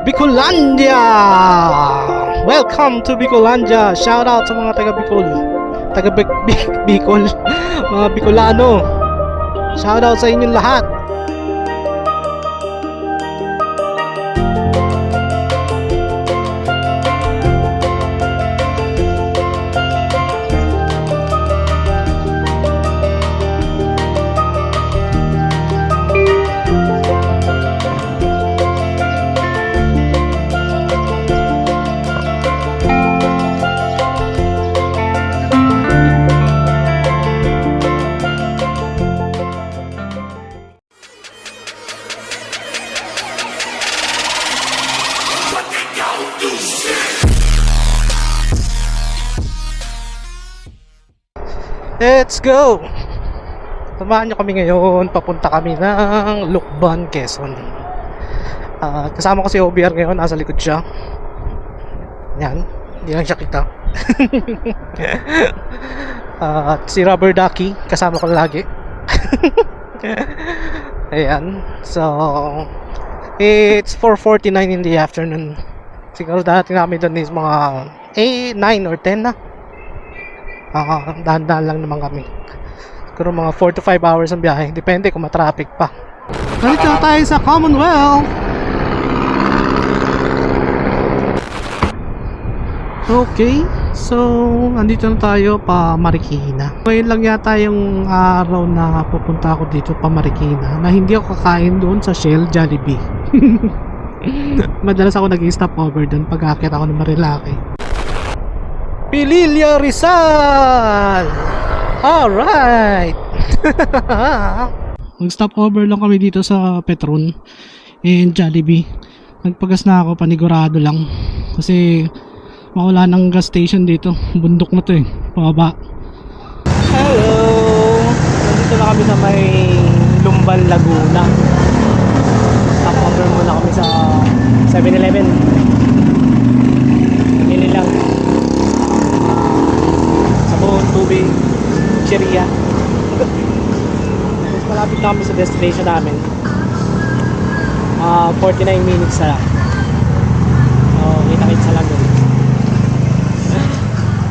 Bicolandia! Welcome to Bicolandia! Shout out sa mga taga Bicol. Taga Bicol. Mga Bicolano. Shout out sa inyong lahat. Let's go! Samahan nyo kami ngayon. Papunta kami ng Lucban, Quezon. Kasama ko si OBR ngayon. Nasa likod siya. Yan. Hindi lang siya kita. At si Rubber Ducky. Kasama ko lagi. Ayan. So, it's 4:49 in the afternoon. Siguro dati namin doon is mga 9 or 10 na. Dahan-dahan lang naman kami. Siguro mga 4 to 5 hours ang biyahe. Depende kung matraffic pa. Nandito na tayo sa Commonwealth. Okay. So, nandito na tayo pa Marikina. Ngayon lang yata yung araw na pupunta ako dito pa Marikina na hindi ako kakain doon sa Shell Jollibee. Madalas ako nag-stop over doon pag aakyat ako ng Marilaki. Pililla Rizal! Alright! Mag-stop over lang kami dito sa Petron and Jollibee. Nagpagas na ako, panigurado lang. Kasi mawala ng gas station dito. Bundok na to eh, pababa. Hello! Nandito na kami sa may Lumban, Laguna. Stop over muna kami sa 7-Eleven. Pili lang. Tubig, Cheria. Mas malapit na kami sa destination namin. 49 minutes na lang. So, kita-kits na lang doon.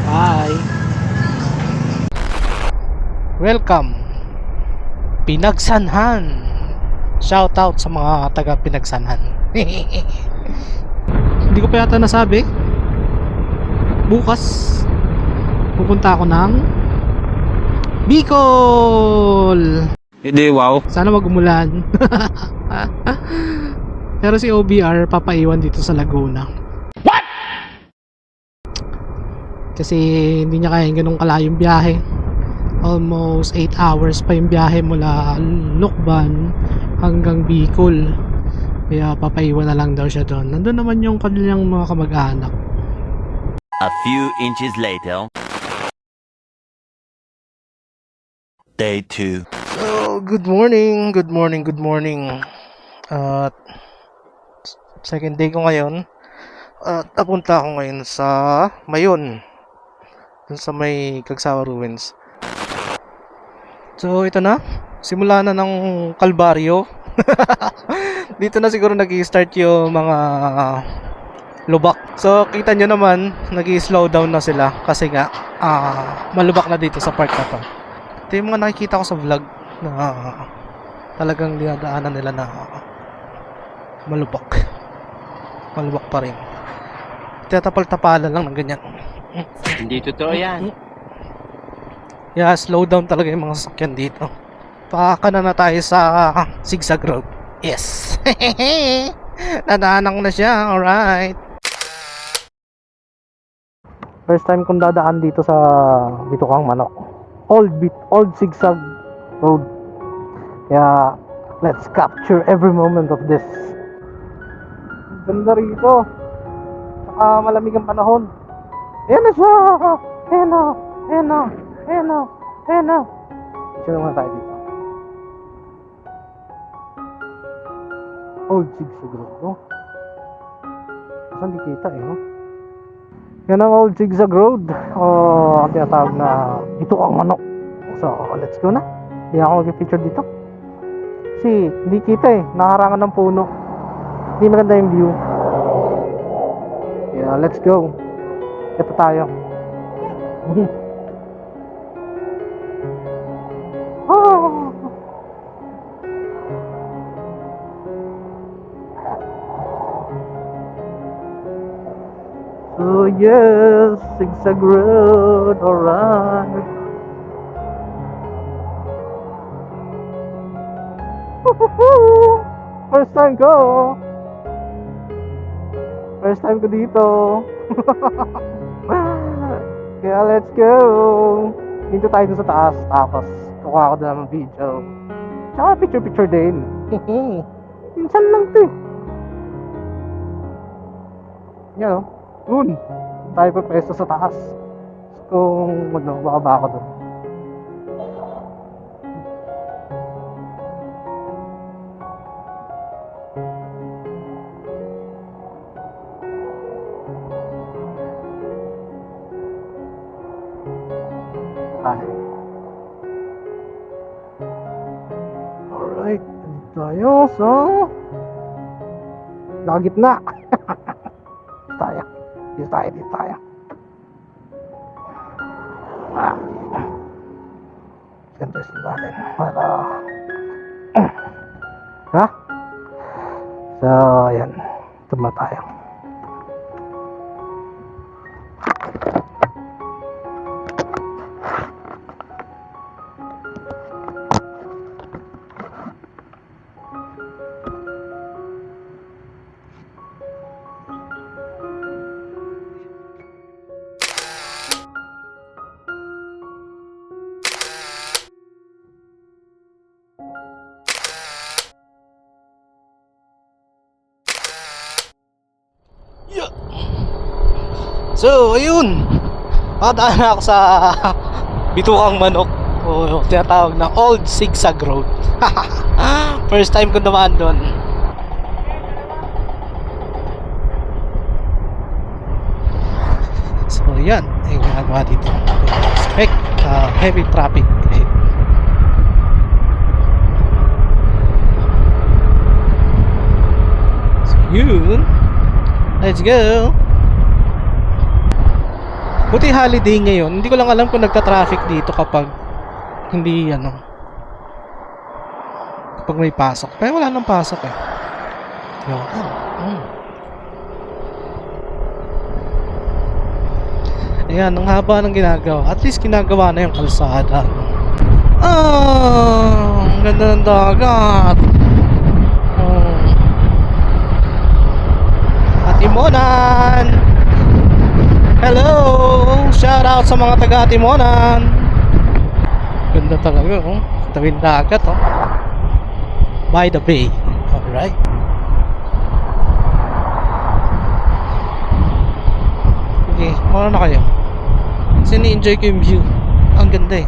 Bye! Welcome! Pinagsanhan! Shout out sa mga taga Pinagsanhan. Hindi ko pa yata nasabi. Bukas pupunta ako ng Bicol. Hindi, wow. Sana wag umulan. Pero si OBR papaiwan dito sa Laguna. What? Kasi hindi niya kaya ganung kalayong biyahe. Almost 8 hours pa yung biyahe mula Lucban hanggang Bicol. Kaya papaiwan na lang daw siya doon. Nandun naman yung kanilang mga kamag-anak. A few inches later. Day 2. So, good morning. Second day ko ngayon. Napunta ako ngayon sa Mayon. Dun sa may Cagsawa Ruins. So, ito na. Simula na ng Kalbaryo. Dito na siguro nag-i-start yung mga lubak. So, kita nyo naman, nag-i-slow down na sila. Kasi nga, malubak na dito sa part na to. Ito yung mga nakikita ko sa vlog na talagang dinadaanan nila na malubak pa rin. Tinatapal-tapalan lang ng ganyan. Hindi totoo yan. Yeah, slow down talaga yung mga sasakyan dito. Pakaka na tayo sa zigzag road. Yes. Nadaanan ko na siya. Alright. First time kong dadaan dito sa Bitukang Manok. Old zigzag road. Yeah, let's capture every moment of this. Ganda rito. Saka malamig ang panahon. Ayan na siya. Ayan na. Ito naman tayo dito. Old zigzag road, no? Saan di kita eh, no? Yan ang old zigzag road. Ang tinatawag na ito ang manok. So, let's go na. Hindi ako mag-feature dito. Kasi hindi kita eh, nakarangan ng puno. Hindi maganda yung view. Yeah, let's go. Ito tayo. Oh. So yes, zigzag road, alright. First time ko. First time ko dito. Kaya let's go. Dito tayo dun sa taas. Tapos kukuha ko doon ng video. Tsaka picture din. Minsan lang to eh. Yan o. Dun. Tayo pa pwesto sa taas. Kung magbaba ako doon. Alright, dito tayo sa nakagitna. Dito tayo. Ganda sila natin para ha? So, ayan. Tuma tayo. Yeah. So, ayun. Nakadaan na ako sa Bitukang Manok o tinatawag na Old Zigzag Road. First time ko naman doon. So, yan. Yung ginagawa dito. Expect heavy traffic. So, yun. Let's go. Buti holiday ngayon. Hindi ko lang alam kung nagka-traffic dito kapag hindi kapag may pasok. Pero wala nang pasok eh. Ayan, ang haba ng ginagawa. At least ginagawa na yung kalsada. Ang ganda ng dagat. Timonan. Hello! Shout out sa mga taga Timonan. Ganda talaga oh. Tawid dagat oh. By the bay. Alright. Okay, muna na kayo. Kasi ni-enjoy ko yung view. Ang ganda eh.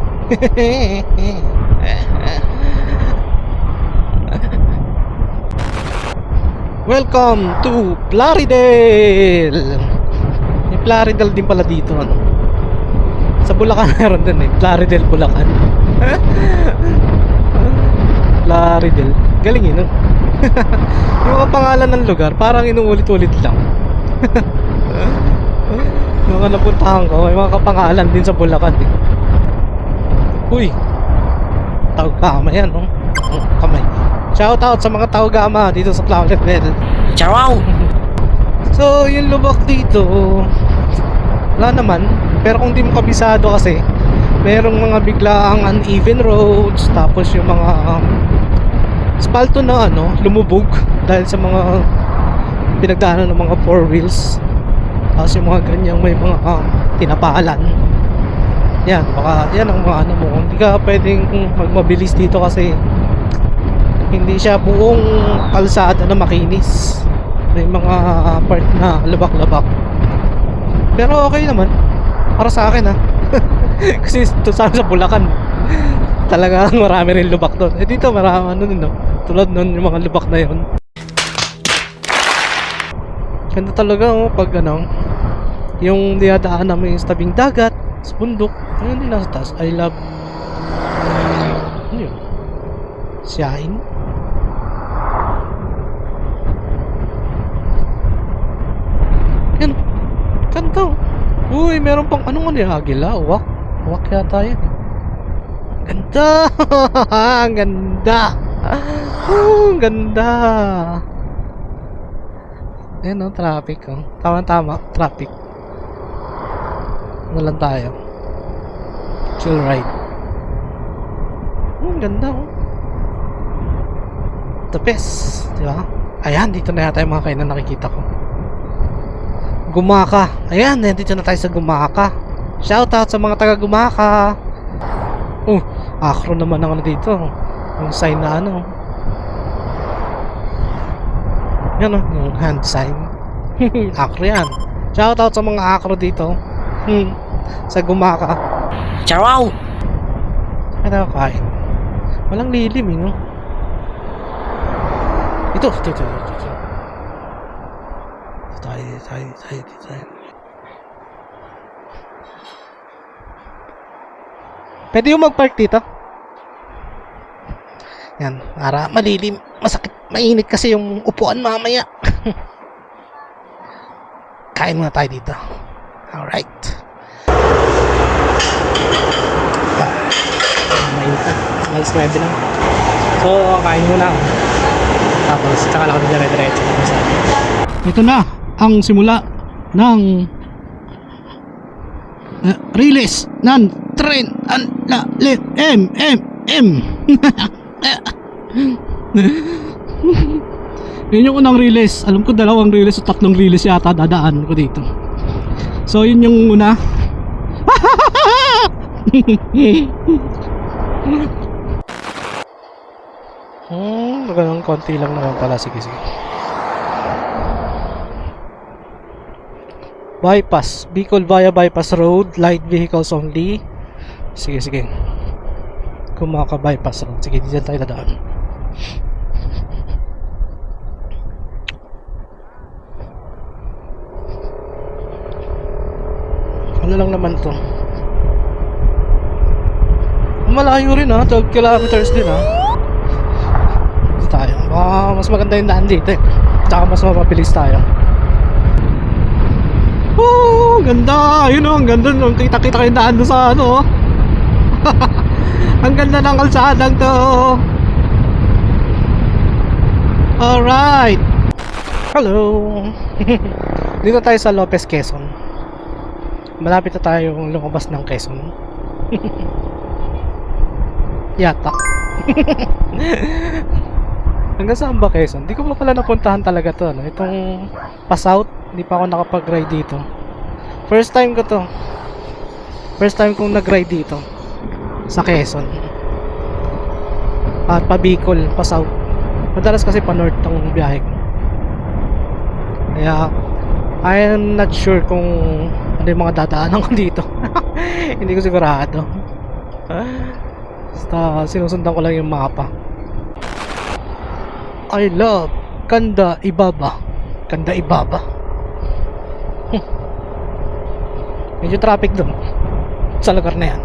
Welcome to Plaridel. May Plaridel din pala dito ano. Sa Bulacan meron din eh. Plaridel, Bulacan. Plaridel. Galing yun no? Yung mga pangalan ng lugar parang inuulit-ulit lang. Yung napuntahan ko may mga kapangalan din sa Bulacan eh. Uy, Taugama yan no? Kamay. Shout out sa mga Taugama dito sa Plaridel. Ciao! So, yung lubak dito wala naman. Pero kung di mo kabisado kasi merong mga biglaang uneven roads. Tapos yung mga asfalto na lumubog dahil sa mga pinagdaanan ng mga four wheels. Tapos yung mga ganyang may mga tinapalan. Yan, baka yan ang mga mo. Hindi ka pwedeng magmabilis dito kasi hindi siya buong kalsada na makinis. May mga part na labak-labak. Pero okay naman para sa akin kasi sa Bulacan talagang marami rin lubak doon. Eh dito marami tulad nun yung mga lubak na yun. Ganda talaga pag yung dinadaan namin sa tabing dagat, sa bundok. Ayun din nasa taas. I love ano yun? Siyain? ganda. Uy, meron pang anong ano yung agila? Uwak. Uwak yata yan. Ganda. Ang ganda. Ang ganda. Ayan o, traffic oh. Tama, traffic. Ano lang tayo? Chill ride. Ang ganda oh. The best. Diba? Ayan, dito na yata yung mga kainan nakikita ko. Gumaka. Ayan, dito na tayo sa Gumaka. Shoutout sa mga taga Gumaka. Acro naman ang ano dito. Yung sign na ano. Yan o, yung hand sign. Acro yan. Shoutout sa mga acro dito. Sa Gumaka. Charaw! Ano kain? Walang lilim no? Ito. Tayo. Pwede yung mag-park dito? Yan, para malilim. Masakit, mainit kasi yung upuan mamaya. Kain muna tayo dito. Alright. Mainit na. Alas 9 lang. So, kain muna ako. Tapos, tsaka lang ako dire-diretso. Ito na ang simula ng release ng train ang lalim M. Yun yung unang release. Alam ko 2 release o 3 release yata dadaan ko dito. So yun yung una. Ganun konti lang naman pala. Sige. Bypass. Bicol via bypass road. Light vehicles only. Sige. Kumaka bypass road. Sige, dito tayo dadaan. Ano lang naman to? Malayo rin ha. 12 kilometers din ha. Dito tayo. Mas maganda yung daan dito eh. Tsaka mas mapabilis tayo. Ganda! Yun o, ang ganda nung kita-kita kayo daan doon sa ano. Ang ganda ng kalsadang to. Alright. Hello. Dito tayo sa Lopez, Quezon. Malapit na tayo lumabas ng Quezon. Yata. Hanggang saan ba Quezon? Di ko pa pala napuntahan talaga to. No? Itong pa-south, hindi pa ako nakapag-ride dito. First time ko to. First time kong nag-ride dito sa Quezon. At pa Bicol, pa south. Madalas kasi pa north tong biyahe ko. Kaya I am not sure kung ano yung mga dadaanan ko dito. Hindi ko sigurado. Basta sinusundan ko lang yung mapa. I love Kanda Ibaba. Medyo traffic doon sa lugar na yan.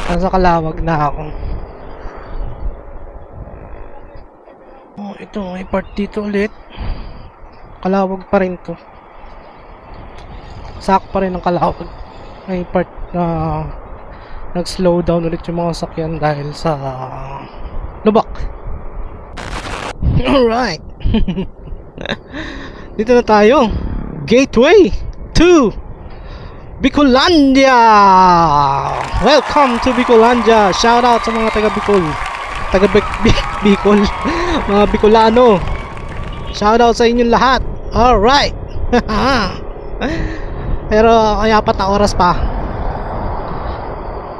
Nasa Kalawag na ako. Ito may part dito ulit. Kalawag pa rin to. Sak pa rin ang Kalawag. May part na nag-slow down ulit yung mga sakyan dahil sa lubak. Alright. Dito na tayo. Gateway to Bicolandia. Welcome to Bicolandia. Shout out sa mga taga Bicol. Taga Bicol. Mga Bicolano. Shout out sa inyong lahat. Alright. Pero kaya 4 oras pa.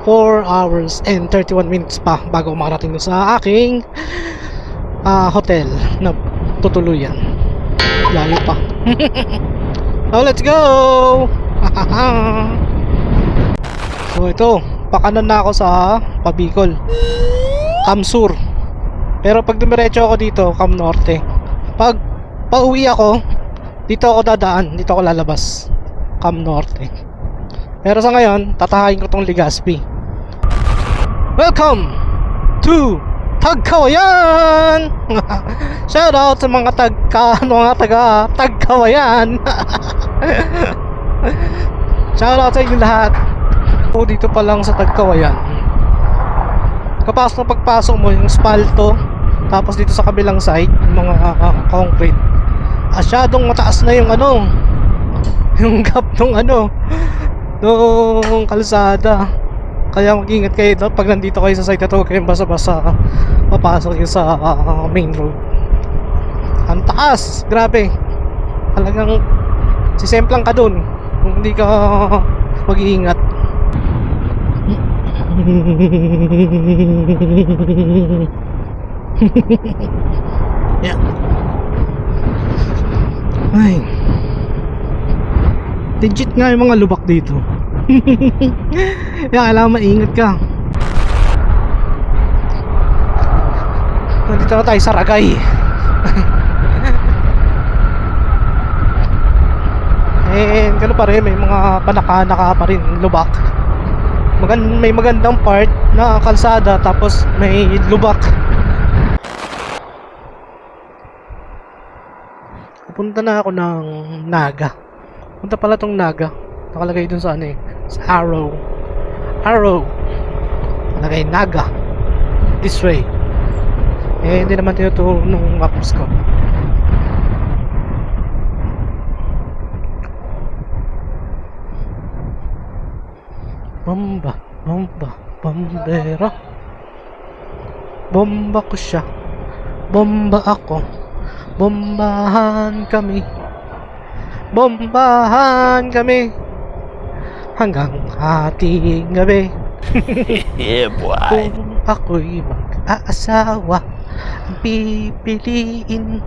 4 hours and 31 minutes pa bago makarating sa aking hotel na tutuluyan. Layo pa. So let's go. So ito, pakanan na ako sa Pabicol, Camsur. Pero pag dumiretso ako dito, Cam Norte. Pag pauwi ako, dito ako dadaan, dito ako lalabas, Cam Norte. Pero sa ngayon, tatahakin ko tong Legazpi. Welcome to Tagkawayan. Shout out sa mga taga Tagkawayan. Shoutout sa inyo lahat. O, dito pa lang sa Tagkawayan. Kapasok na pagpasok mo yung spalto, tapos dito sa kabilang side yung mga concrete, asyadong mataas na yung ano, yung gap nung ano, nung kalsada. Kaya mag-ingat kayo doon pag nandito kayo sa side na to. Huwag kayong basa-basa papasok yun sa main road. Ang taas, grabe. Talagang sisemplang ka doon kung hindi ka mag-iingat. Yeah. Ay. Legit nga yung mga lubak dito. Kaya kailangan maingat ka. Nandito na tayo sa Ragay. And gano'n pa rin, may mga panaka-naka pa rin lubak. May magandang part na kalsada, tapos may lubak. Punta na ako ng Naga. Punta pala tong Naga. Nakalagay dun sa ano eh, sa arrow. Nakalagay Naga. This way. Eh hindi naman tinuturo nung maps ko. Bombera. Bomba ko siya. Bomba ako. Bombahan kami. Hanggang hating gabi. Yeah, boy. Kung ako'y mag-aasawa, ang pipiliin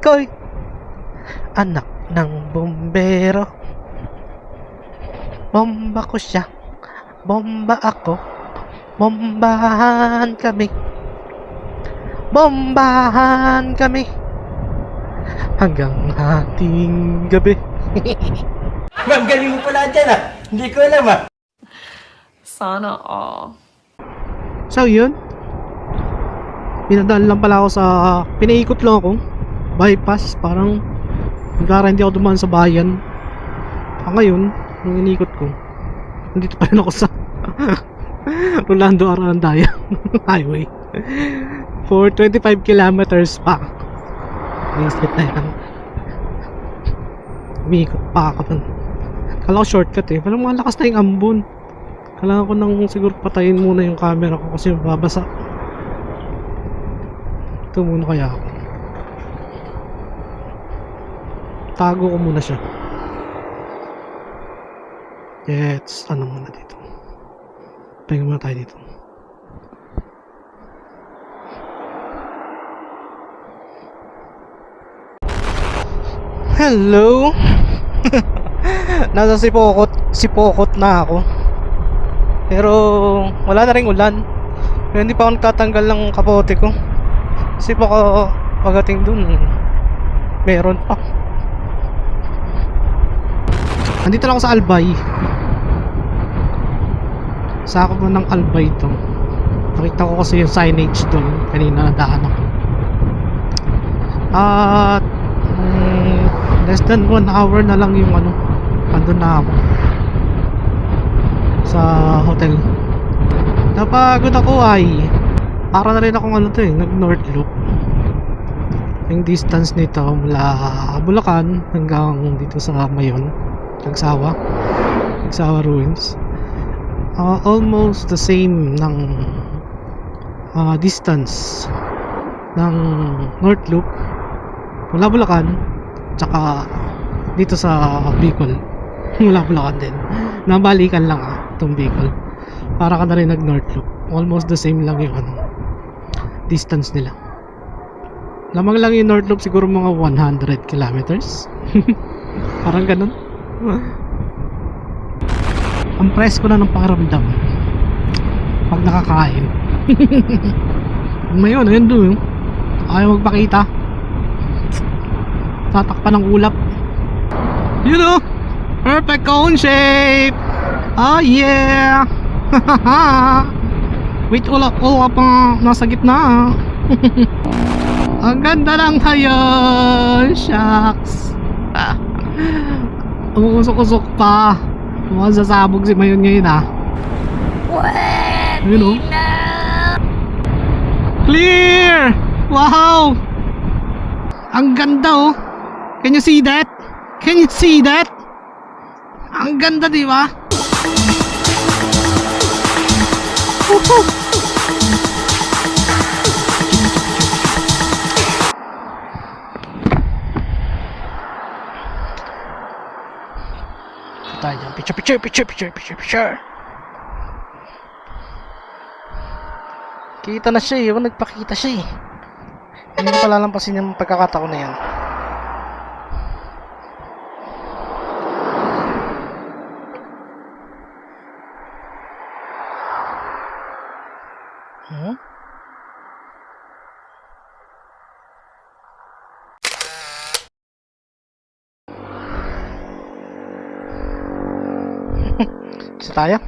ko'y anak ng bombero. Bomba ko siya, bomba ako, bombahan kami hanggang hating gabi. Ma'am, galing mo pala dyan ah. Hindi ko alam ah. Sana all. So yun, pinadaan lang pala ako sa, pinaikot lang ako, bypass, parang nagkara hindi ako dumaan sa bayan. Ngayon, nung inikot ko, nandito pa rin ako sa Rolando Arandaya Highway for 25 kilometers pa. Wasted na yan. Umiikot pa ako dun. Kala ko shortcut eh, walang mga lakas na yung ambon. Kailangan ko nang siguro patayin muna yung camera ko kasi babasa. Ito muna kaya ako. Tago ko muna siya. Let's ano muna dito. Pahinga muna tayo dito. Hello. Nasa Sipokot na ako. Pero wala na ring ulan. Pero hindi pa ako nagtatanggal ng kapote ko. Kasi baka pagating dun meron pa. Nandito lang ako sa Albay. Sakop na ng Albay ito. Nakita ko kasi yung signage doon. Kanina nadaan ako. At less than 1 hour na lang yung ano, andun na ako sa hotel. Napagod ako ay para na rin akong ano to eh, nag North Loop. Yung distance nito mula Bulacan hanggang dito sa Mayon, Nagsawa Ruins, almost the same ng distance ng North Loop mula Bulacan tsaka dito sa Bicol. Mula Bulacan din, nabalikan lang itong Bicol. Para ka na rin nag North Loop, almost the same lang yung ano, distance nila. Lamang lang yung North Loop siguro mga 100 kilometers. Parang ganun. Ang presko na ng pakiramdam pag nakakain. Ngayon, ayun doon, ayaw magpakita, tatakpan ng ulap. You know, perfect cone shape. Oh yeah. Wait, ulap pa nasa gitna. Ang ganda ng ngayon. Shucks. Umusok-usok pa. Mukhang sasabog si Mayon ngayon ah. Ayun oh. Clear! Wow! Ang ganda oh. Can you see that? Can you see that? Ang ganda, di ba? Woohoo! Tayo dyan. Picture. Kita na siya eh. Nagpakita siya eh. Hindi ko palalampasin yung pagkakataon na yan. Isa tayo.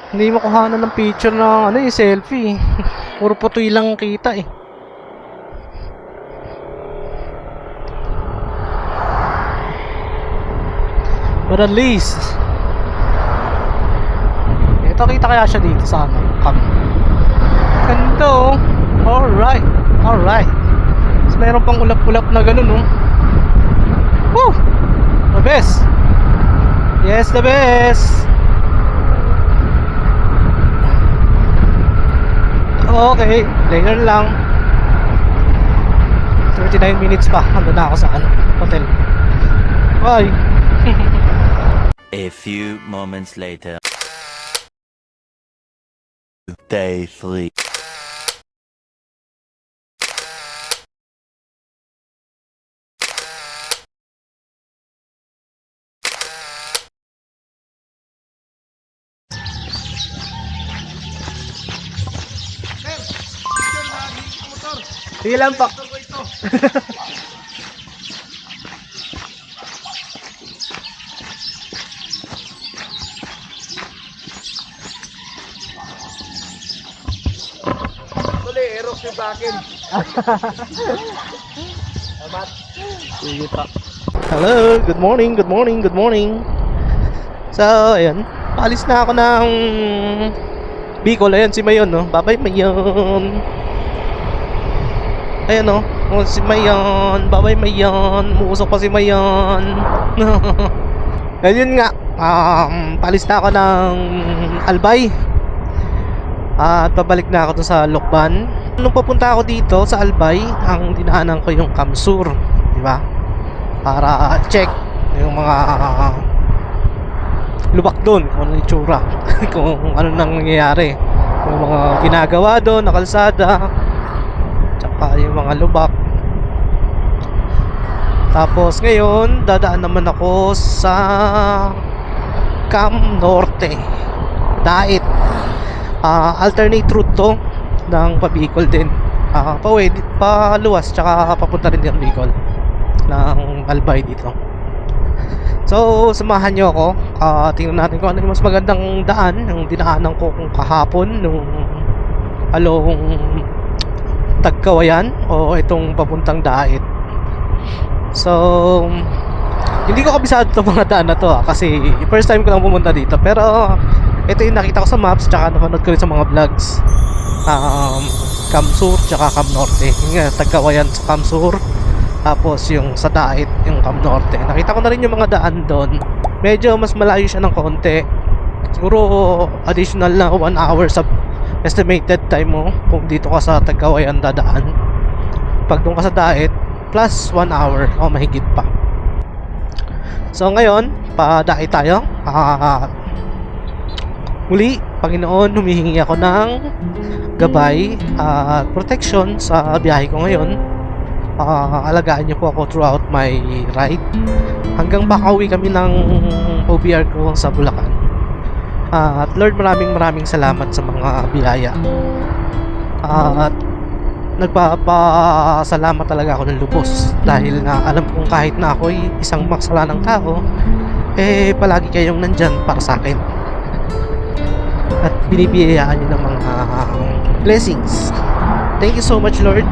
Hindi mo kuhanan ng picture ng selfie. Puro putoy lang kita eh. But at least ito, kita kaya siya dito sa cam. Ganda oh. Alright. So, meron pang ulap-ulap na ganun oh. Woo! The best. Yes, the best. Okay, later lang. 39 minutes pa. Ando na ako sa hotel. Bye. A few moments later. Day 3. Sige lang po. Erok yung bakin. Salamat. Sige pa. Hello, good morning. So, ayan. Paalis na ako ng Bicol. Ayan si Mayon, no? Bye-bye, Mayon. Ayan, no? Oh, si Mayon. Bye-bye, Mayon. Muusok pa si Mayon. Ayun nga. Paalis na ako ng Albay. At pabalik na ako dun sa Lokban. Nung papunta ako dito sa Albay, ang dinaanan ko yung Kamsur, di ba? Para check yung mga lubak doon, kung ano yung itsura, kung ano nang nangyayari, yung mga ginagawa doon na kalsada, tsaka yung mga lubak. Tapos ngayon, dadaan naman ako sa Cam Norte, Dait. Alternate route to ng Pabicol din, paluwas tsaka papunta rin ng Bicol ng Albay dito. So samahan nyo ako, tingnan natin kung ano yung mas magandang daan yung dinaanan ko kung kahapon nung along Tagkawayan o itong papuntang Dait. So hindi ko kabisado itong mga daan na to kasi first time ko lang pumunta dito, pero ito yung nakita ko sa maps tsaka napanood ko rin sa mga vlogs. Kamsur tsaka Cam Norte. Yung nga, Tagkawayan sa Kamsur, tapos yung sa Dait yung Cam Norte. Nakita ko na rin yung mga daan doon. Medyo mas malayo siya ng konti. Siguro additional na 1 hour sa estimated time mo kung dito ka sa Tagkawayan dadaan. Pag doon ka sa Dait, plus 1 hour o mahigit pa. So ngayon, pa-Dait tayo. Muli, Panginoon, humihingi ako ng gabay at protection sa biyahe ko ngayon. Alagaan niyo po ako throughout my ride hanggang makauwi kami ng OBR ko sa Bulacan. At Lord, maraming salamat sa mga biyaya. At nagpapasalamat talaga ako ng lubos dahil na alam kong kahit na ako'y isang maksalanang tao, palagi kayong nandyan para sa akin. at binibiyayaan niyo ng mga blessings. Thank you so much, Lord.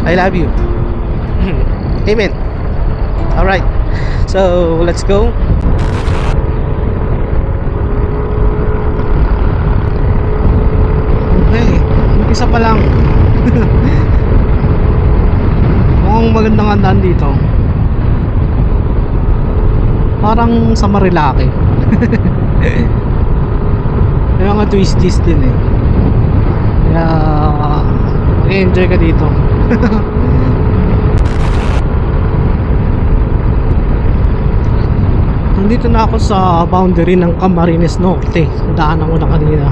I love you. Amen. Alright, so let's go. Okay, umpisa pa lang. Mukhang magandang handaan dito. Parang sa Marilaki. May mga twisties din eh. Kaya mag-enjoy ka dito. Nandito na ako sa boundary ng Camarines Norte. Nadaanan ko na kanina.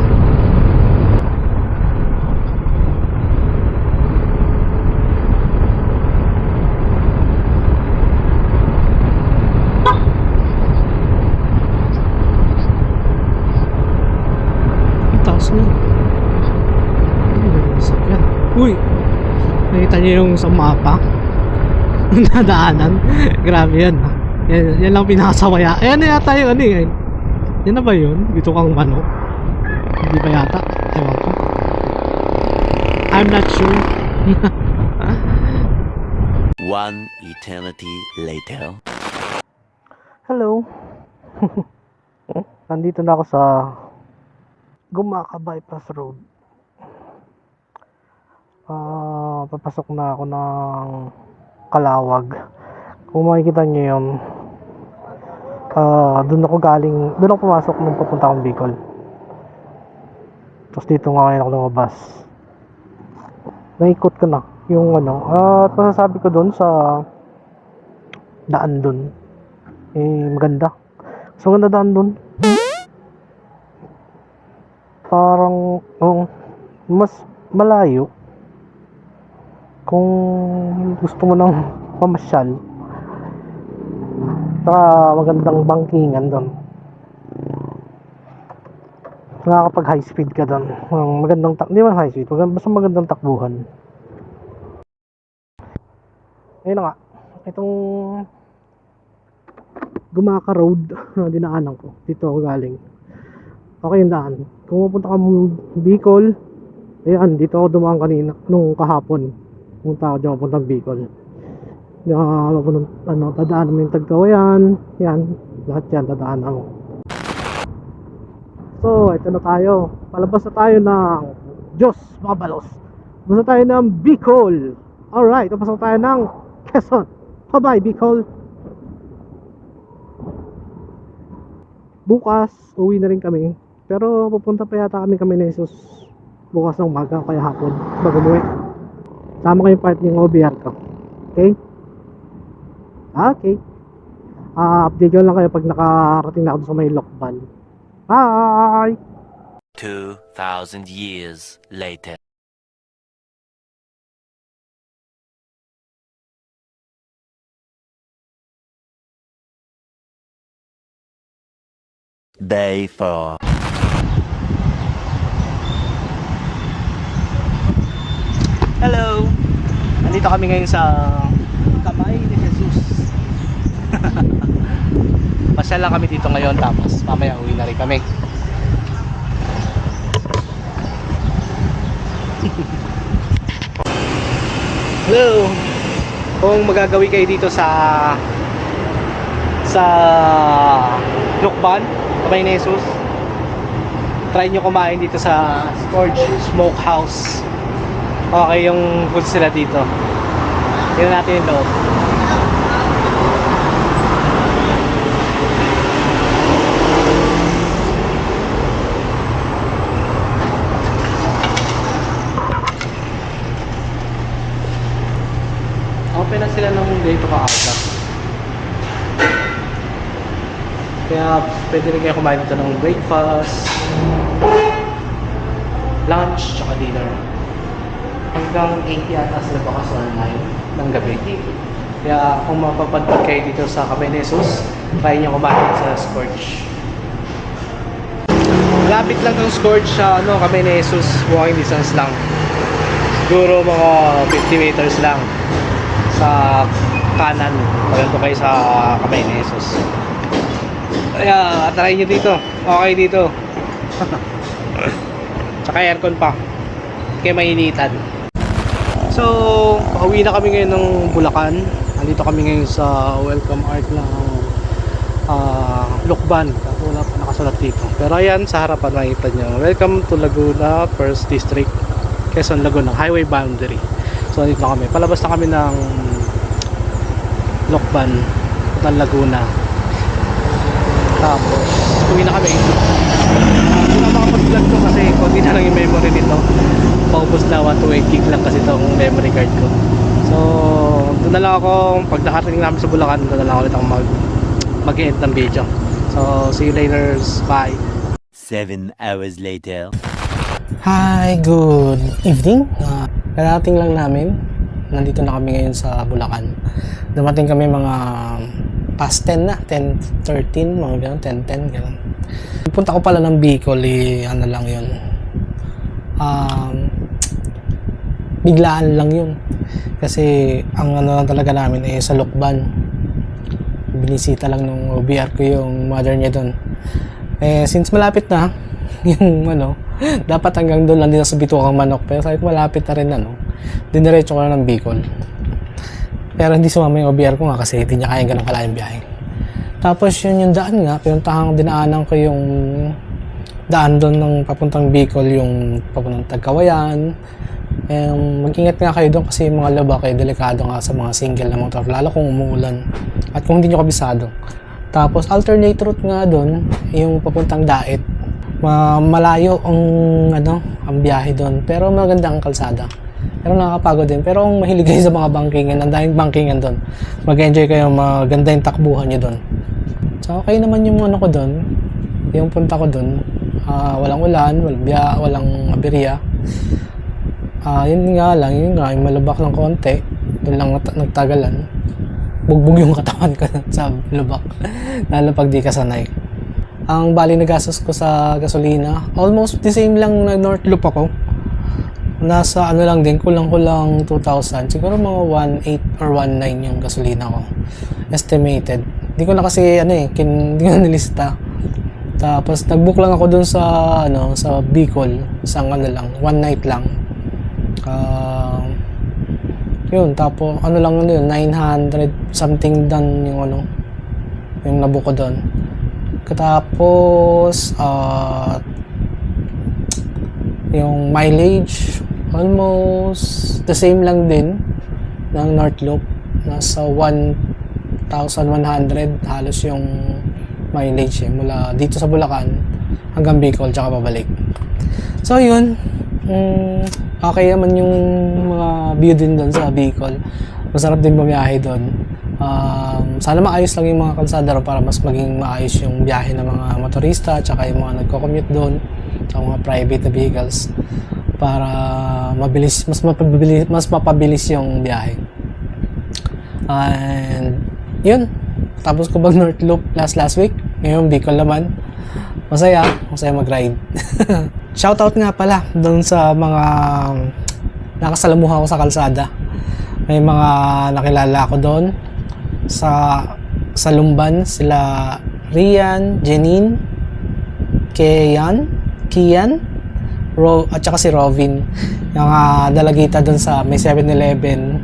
Taas na. Uy, nakita niyo yung sa mapa nadaanan. Grabe yan. Yan lang pinakasawaya. Ayan na yata yung ano eh. Yan na ba yun? Dito kang manok? Hindi ba yata? Ewan ko. I'm not sure. One eternity later. Hello. Nandito na ako sa Gumaca Bypass Road. Papasok na ako ng Calawag. Kung makikita nyo yun, doon ako pumasok nung papunta akong Bicol. Tapos dito nga ngayon ako lumabas. Naikot ko na yung ano. At masasabi ko doon sa daan doon, maganda. So maganda daan doon. Parang mas malayo kung gusto mo ng pamasyal. Saka magandang bangkingan doon. Nakakapag high speed ka doon. Magandang hindi man high speed, basta magandang takbuhan. Ayun na nga, itong Gumaca Road na dinaanan ko. Dito ako galing. Okay yung daan. Kung pupunta ka Bicol, ayan, dito ako dumaan kanina, nung kahapon. Pumunta ako dyan, pupuntang Bicol. Dadaanan mo yung Tagkawayan. Yan, lahat yan dadaanan mo. So, ito na tayo. Palabas na tayo ng Diyos, mga balos. Palabas na tayo ng Bicol. Alright, tapos na tayo ng Quezon. Bye-bye, Bicol. Bukas, uwi na rin kami. Pero pupunta pa yata kami Camarines bukas ng umaga, kaya hapon, bago umuwi. Sama ko yung part ng OBR ko. Okay? Okay. Update ko lang kayo pag nakarating na ako sa may Lokban. Bye! 2,000 years later. Day 4. Hello! Nandito kami ngayon sa Kamay ni Jesus. Pasyal lang kami dito ngayon, tapos mamaya uwi na rin kami. Hello! Kung magagawi kayo dito sa Lukban, Kamay ni Jesus, try nyo kumain dito sa Scourge Smokehouse. Okay yung food sila dito. Tingnan natin yung loob. Open na sila ng dito kaaga. Kaya pwede rin kayo kumain dito ng breakfast, lunch, tsaka dinner. Hanggang 8 yata sila bukas online ng gabi. Kaya kung mapapadpad kayo dito sa Kamay ni Jesus, try nyo kumain sa Scourge. Lapit lang ng Scourge sa Kamay ni Jesus, walking distance lang. Siguro mga 50 meters lang sa kanan. Pagano kayo sa Kamay ni Jesus. Kaya, try nyo dito. Okay dito. Tsaka aircon pa. Kaya mainitan. So, pauwi na kami ngayon ng Bulacan. Nandito kami ngayon sa welcome art ng Lukban. Wala pa nakasulat dito. Pero ayan, sa harapan makikita nyo. Welcome to Laguna, 1st District, Quezon, Laguna. Highway boundary. So, nandito na kami. Palabas na kami ng Lukban, ng Laguna. Tapos, uwi na kami. Hindi na makapag-vlog ko kasi konti na lang yung memory nito. Paubos na 128 gig lang kasi itong memory card ko. So, doon na lang ako. Pag nakarating namin sa Bulacan, doon na lang ulit ako mag-end ng video. So, see you later. Bye. 7 hours later. Hi, good evening. Karating lang namin. Nandito na kami ngayon sa Bulacan. Dumating kami mga past 10 na, 10:13, mga gano'n, 10:10, gano'n. Punta ko pala ng Bicol, ano lang yun. Biglaan lang yun. Kasi, ang ano lang talaga namin sa Lukban. Binisita lang nung OBR ko yung mother niya doon. Since malapit na, yung dapat hanggang doon lang din sa Bitucang Manok. Pero sabi ko malapit na rin diniretso ko na ng Bicol. Pero hindi sumama yung OBR ko nga kasi hindi niya kaya ganun kalayang biyahe. Tapos yun yung daan nga, dinaanan ko yung daan doon ng papuntang Bicol, yung papuntang Tagkawayan. Mag-ingat nga kayo doon kasi yung mga lubak delikado nga sa mga single na motor, lalo kung umuulan at kung hindi nyo kabisado. Tapos alternate route nga doon, yung papuntang Daet. Malayo ang biyahe doon, pero maganda ang kalsada. Pero nakakapagod din. Pero kung mahilig kayo sa mga bangkingan, ang daming bangkingan doon. Mag-enjoy kayo, maganda yung takbuhan nyo doon. So okay naman yung ko doon, yung punta ko doon. Walang ulan, walang aberya. Yun nga, yung malubak ng konti. Doon lang nagtagalan. Bugbog yung katawan ko sa lubak. Lalo pag di ka sanay. Ang bali na gastos ko sa gasolina, almost the same lang na North Loop ako. Nasa lang din, kulang-kulang 2,000. Siguro mga 1.8 or 1.9 yung gasolina ko. Estimated. Hindi ko na kasi, hindi ko na nilista. Tapos, nag-book lang ako dun sa, sa Bicol. Isang one night lang. Yun, tapos, 900 something done yung yung nabook ko dun. Tapos, yung mileage, almost the same lang din ng North Loop. Nasa 1,100 halos yung mileage mula dito sa Bulacan hanggang Bicol tsaka pabalik. So yun, okay naman yung mga view din doon sa Bicol. Masarap din bumiyahe doon. Sana maayos lang yung mga kalsada para mas maging maayos yung biyahe ng mga motorista tsaka yung mga nagko-commute doon sa mga private na vehicles para mas mapabilis yung biyahe. And yun, tapos ko bag North Loop last week. Ngayon Bicol naman. Masaya mag-ride. Shoutout nga pala doon sa mga nakasalamuha ko sa kalsada. May mga nakilala ko doon sa Lumban, sila Rian, Janine, Kian, at saka si Rovin, yung dalagita dun sa may 7-Eleven.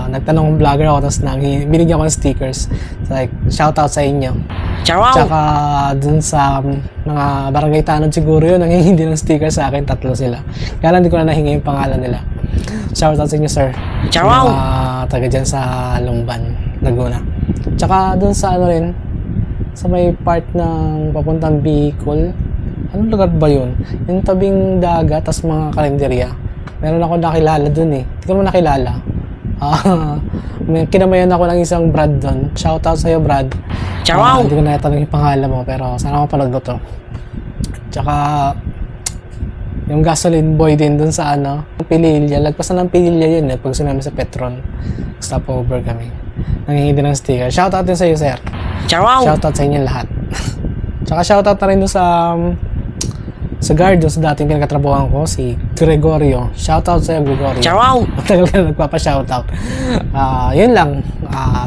Nagtanong ng vlogger ako, tapos binigyan ko ng stickers. So, like, shoutout sa inyo. Ciao! Tsaka dun sa mga barangay tanod siguro yun, nangihingi ng stickers sa akin, 3 sila. Kaya lang hindi ko na nahingi yung pangalan nila. Shoutout sa inyo, sir. Ciao! Taga dyan sa Lumban, Laguna. Tsaka dun sa sa may part ng papuntang Bicol. Anong lugar ba yun? Yung tabing dagat, tas mga kalenderya. Meron ako nakilala dun Hindi ko naman nakilala. Kinamayan ako ng isang Brad dun. Shoutout sa'yo, Brad. Ciao! Hindi ko na natanong yung pangalan mo, pero sana mapanood mo to. Tsaka, yung gasoline boy din dun sa Pililya. Lagpas na ng Pililya yun pag sumama sa Petron. Stopover kami. Nangihingi din ng sticker. Shoutout din sa'yo, sir. Ciao! Shoutout sa inyo lahat. Tsaka shoutout na rin dun sa guard doon sa dating pinagkatrabuhan ko, si Gregorio. Shoutout sa'yo, Gregorio. Ciao! Matagal ka na nagpapa-shoutout. Yun lang.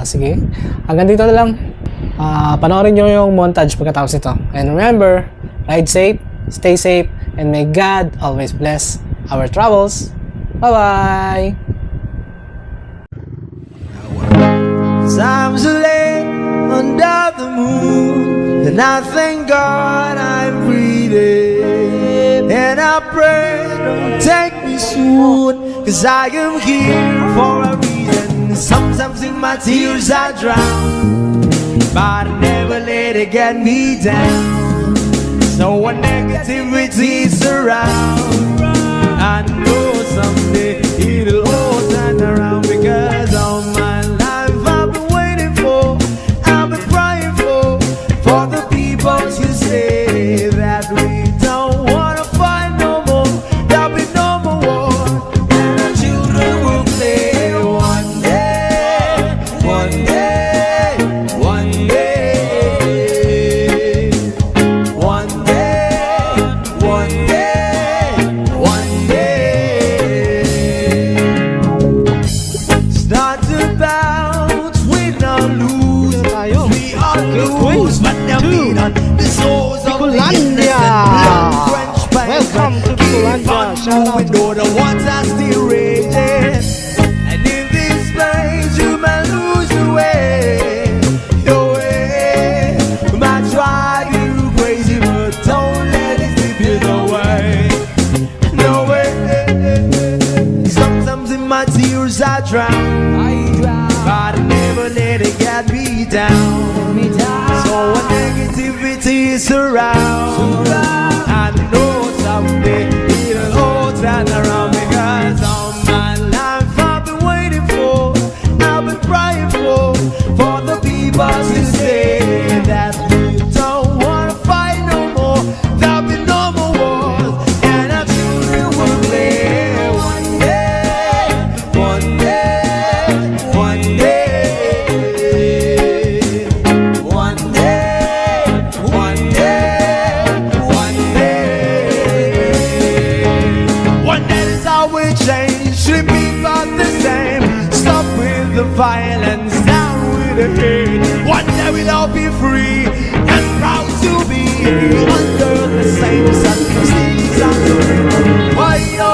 Sige. Hanggang dito na lang. Panoorin nyo yung montage pagkatapos nito. And remember, ride safe, stay safe, and may God always bless our travels. Bye-bye! Times are late under the moon, and I thank God I'm breathing. And I pray don't take me soon, 'cause I am here for a reason. Sometimes in my tears I drown, but I never let it get me down. So when negativity surround, I know someday it'll all turn around, because all my life I've been waiting for, I've been crying for the people to say that we don't wanna fight no more, there'll be no more war, and our children will play one day, one day, one day, one day, one day, one day. Start to bounce, win or lose, we all lose, but they'll be on the souls of the innocent, blood-drenched by Welcome to Bicolandia. Shout out. we know the water still raging, and in this place you may lose the way, your way. Might drive you crazy, but don't let it slip you away. No way. Sometimes in my tears I drown, but I never let it get me down. So when negativity is around, I know someday it'll all turn around, because all my life I've been waiting for, I've been crying for the people to say that we don't wanna fight no more, there'll be no more wars, and our children will play one day, one day, one day, one day, one day, one day. One day is how we change, should be about the same. Stop with the violence, down with the hate. One day we'll all be free and proud to be under the same sun. Seas are the why yo,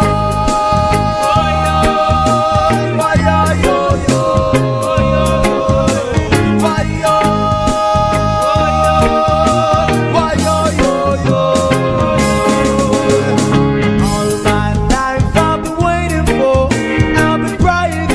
why yo, yo, yo, why yo, why yo, yo, yo. All my life I've been waiting for, I've been crying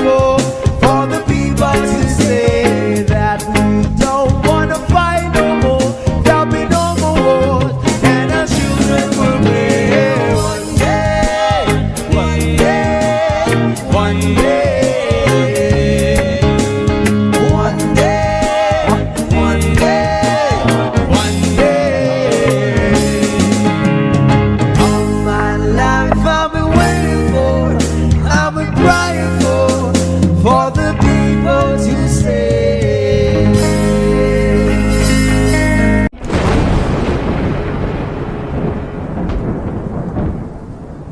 for the people to say that we don't wanna fight no more, there'll be no more wars, and our children will live one day, one day, one day, one day, one day, one day. All my life I've been waiting for, I've been crying for the people to say